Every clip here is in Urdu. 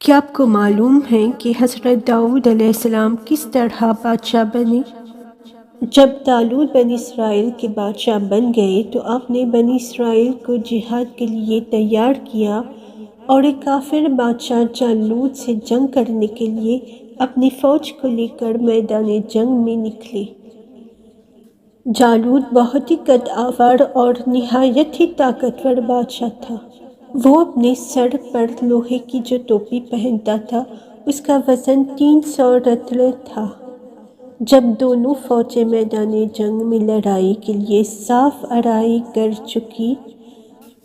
کیا آپ کو معلوم ہے کہ حضرت داؤد علیہ السلام کس طرح بادشاہ بنے؟ جب طالوت بنی اسرائیل کے بادشاہ بن گئے تو آپ نے بنی اسرائیل کو جہاد کے لیے تیار کیا اور ایک کافر بادشاہ جالوت سے جنگ کرنے کے لیے اپنی فوج کو لے کر میدان جنگ میں نکلے۔ جالوت بہت ہی قد آور اور نہایت ہی طاقتور بادشاہ تھا۔ وہ اپنے سر پر لوہے کی جو ٹوپی پہنتا تھا اس کا وزن 300 رطل تھا۔ جب دونوں فوجیں میدان جنگ میں لڑائی کے لیے صاف آرائی کر چکی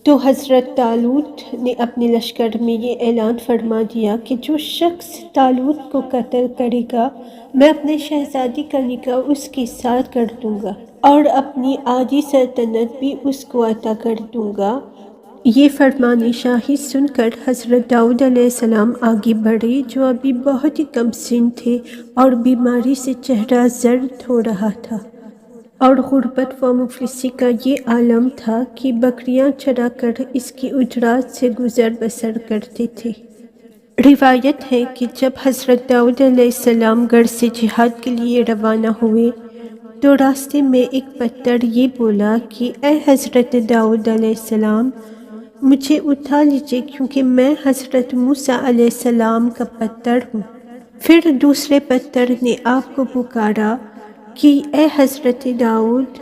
تو حضرت طالوت نے اپنے لشکر میں یہ اعلان فرما دیا کہ جو شخص طالوت کو قتل کرے گا میں اپنے شہزادی کا نکاح اس کے ساتھ کر دوں گا اور اپنی آدھی سلطنت بھی اس کو عطا کر دوں گا۔ یہ فرمان شاہی سن کر حضرت داؤد علیہ السلام آگے بڑھے جو ابھی بہت ہی کم سن تھے اور بیماری سے چہرہ زرد ہو رہا تھا اور غربت و مفلسی کا یہ عالم تھا کہ بکریاں چرا کر اس کی اجرات سے گزر بسر کرتے تھے۔ روایت ہے کہ جب حضرت داؤد علیہ السلام گھر سے جہاد کے لیے روانہ ہوئے تو راستے میں ایک پتھر یہ بولا کہ اے حضرت داؤد علیہ السلام مجھے اٹھا لیجئے کیونکہ میں حضرت موسیٰ علیہ السلام کا پتر ہوں۔ پھر دوسرے پتھر نے آپ کو پکارا کہ اے حضرت داؤد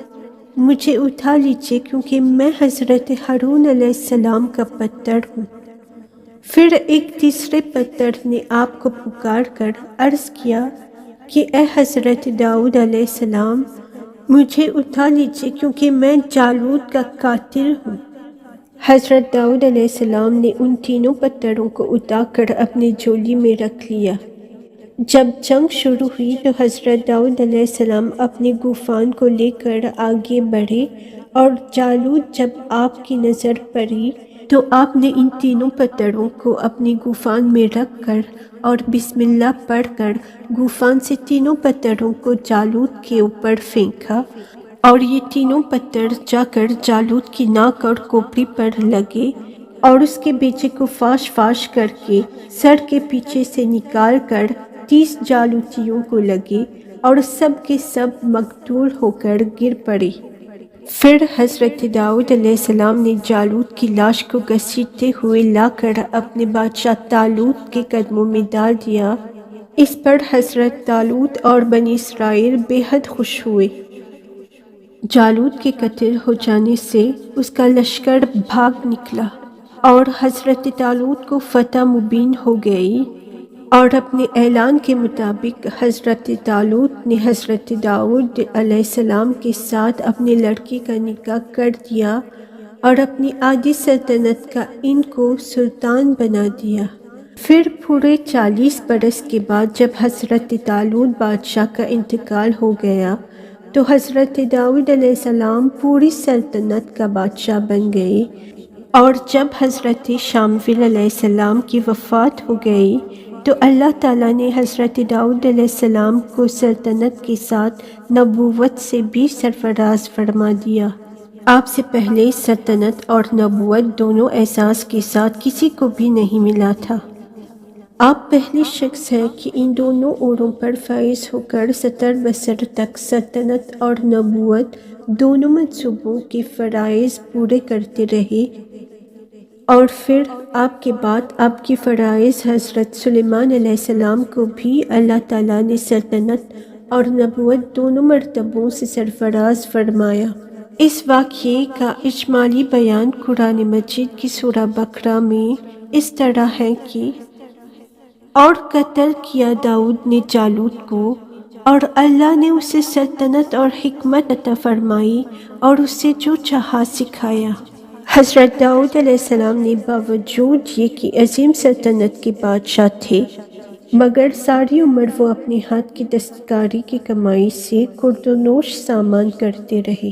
مجھے اٹھا لیجئے کیونکہ میں حضرت ہارون علیہ السلام کا پتر ہوں۔ پھر ایک تیسرے پتھر نے آپ کو پکار کر عرض کیا کہ اے حضرت داؤد علیہ السلام مجھے اٹھا لیجئے کیونکہ میں جالوت کا قاتل ہوں۔ حضرت داؤد علیہ السلام نے ان تینوں پتھروں کو اٹھا کر اپنی جھولی میں رکھ لیا۔ جب جنگ شروع ہوئی تو حضرت داؤد علیہ السلام اپنے گوفان کو لے کر آگے بڑھے اور جالوت جب آپ کی نظر پڑی تو آپ نے ان تینوں پتھروں کو اپنے گوفان میں رکھ کر اور بسم اللہ پڑھ کر گوفان سے تینوں پتھروں کو جالوت کے اوپر پھینکا اور یہ تینوں پتھر جا کر جالوت کی ناک اور کھوپڑی پر لگے اور اس کے بیچے کو فاش فاش کر کے سر کے پیچھے سے نکال کر 30 جالوتیوں کو لگے اور سب کے سب مقتول ہو کر گر پڑے۔ پھر حضرت داؤد علیہ السلام نے جالوت کی لاش کو گھسیٹتے ہوئے لا کر اپنے بادشاہ طالوت کے قدموں میں ڈال دیا۔ اس پر حضرت طالوت اور بنی اسرائیل بے حد خوش ہوئے۔ جالوت کے قتل ہو جانے سے اس کا لشکر بھاگ نکلا اور حضرت طالوت کو فتح مبین ہو گئی اور اپنے اعلان کے مطابق حضرت طالوت نے حضرت داؤد علیہ السلام کے ساتھ اپنے لڑکی کا نکاح کر دیا اور اپنی آدھی سلطنت کا ان کو سلطان بنا دیا۔ پھر پورے 40 برس کے بعد جب حضرت طالوت بادشاہ کا انتقال ہو گیا تو حضرت داؤد علیہ السلام پوری سلطنت کا بادشاہ بن گئے اور جب حضرت شمویل علیہ السلام کی وفات ہو گئی تو اللہ تعالیٰ نے حضرت داؤد علیہ السلام کو سلطنت کے ساتھ نبوت سے بھی سرفراز فرما دیا۔ آپ سے پہلے سلطنت اور نبوت دونوں اعزاز کے ساتھ کسی کو بھی نہیں ملا تھا۔ آپ پہلی شخص ہیں کہ ان دونوں اموروں پر فائز ہو کر 70 برس تک سلطنت اور نبوت دونوں منصبوں کے فرائض پورے کرتے رہے اور پھر آپ کے بعد آپ کی فرائض حضرت سلیمان علیہ السلام کو بھی اللہ تعالیٰ نے سلطنت اور نبوت دونوں مرتبوں سے سرفراز فرمایا۔ اس واقعے کا اجمالی بیان قرآن مجید کی سورہ بقرہ میں اس طرح ہے کہ اور قتل کیا داؤد نے جالوت کو اور اللہ نے اسے سلطنت اور حکمت عطا فرمائی اور اسے جو چاہا سکھایا۔ حضرت داؤد علیہ السلام نے باوجود یہ کہ عظیم سلطنت کے بادشاہ تھے مگر ساری عمر وہ اپنے ہاتھ کی دستکاری کی کمائی سے خردونوش سامان کرتے رہے۔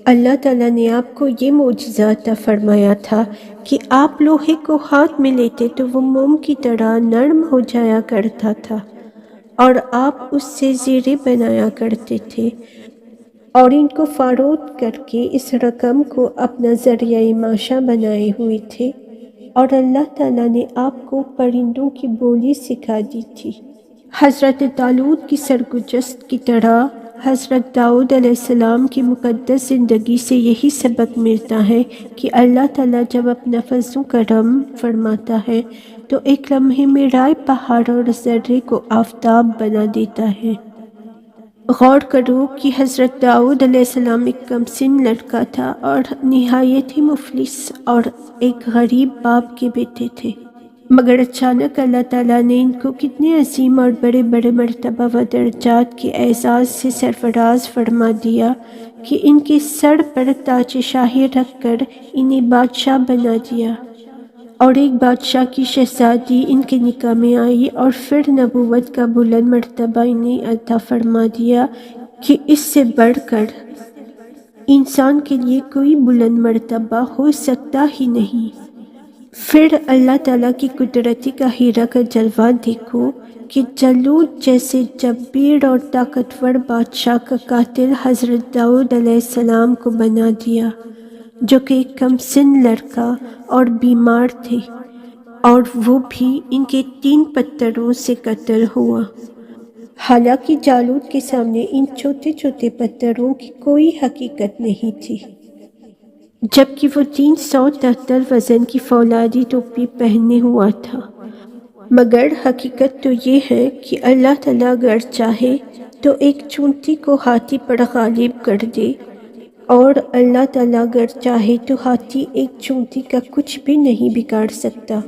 اللہ تعالیٰ نے آپ کو یہ معجزہ عطا فرمایا تھا کہ آپ لوہے کو ہاتھ میں لیتے تو وہ موم کی طرح نرم ہو جایا کرتا تھا اور آپ اس سے زیریں بنایا کرتے تھے اور ان کو فروخت کر کے اس رقم کو اپنا ذریعہ معاشہ بنائے ہوئے تھے۔ اور اللہ تعالیٰ نے آپ کو پرندوں کی بولی سکھا دی تھی۔ حضرت داؤد کی سرگزشت کی طرح حضرت داؤد علیہ السلام کی مقدس زندگی سے یہی سبق ملتا ہے کہ اللہ تعالیٰ جب اپنا فضل و کرم فرماتا ہے تو ایک لمحے میں رائے پہاڑ اور ذرے کو آفتاب بنا دیتا ہے۔ غور کرو کہ حضرت داؤد علیہ السلام ایک کم سن لڑکا تھا اور نہایت ہی مفلس اور ایک غریب باپ کے بیٹے تھے، مگر اچانک اللہ تعالیٰ نے ان کو کتنے عظیم اور بڑے بڑے مرتبہ و درجات کے اعزاز سے سرفراز فرما دیا کہ ان کے سر پر تاج شاہی رکھ کر انہیں بادشاہ بنا دیا، اور ایک بادشاہ کی شہزادی ان کے نکاح میں آئی اور پھر نبوت کا بلند مرتبہ انہیں عطا فرما دیا کہ اس سے بڑھ کر انسان کے لیے کوئی بلند مرتبہ ہو سکتا ہی نہیں۔ پھر اللہ تعالیٰ کی قدرتی قاہرہ کا جلوہ دیکھو کہ جالوت جیسے جبار اور طاقتور بادشاہ کا قاتل حضرت داؤد علیہ السلام کو بنا دیا، جو کہ ایک کم سن لڑکا اور بیمار تھے، اور وہ بھی ان کے 3 پتھروں سے قتل ہوا۔ حالانکہ جالوت کے سامنے ان چھوٹے چھوٹے پتھروں کی کوئی حقیقت نہیں تھی، جبکہ وہ 373 وزن کی فولادی ٹوپی پہنے ہوا تھا۔ مگر حقیقت تو یہ ہے کہ اللہ تعالیٰ اگر چاہے تو ایک چونٹی کو ہاتھی پر غالب کر دے، اور اللہ تعالیٰ اگر چاہے تو ہاتھی ایک چونٹی کا کچھ بھی نہیں بگاڑ سکتا۔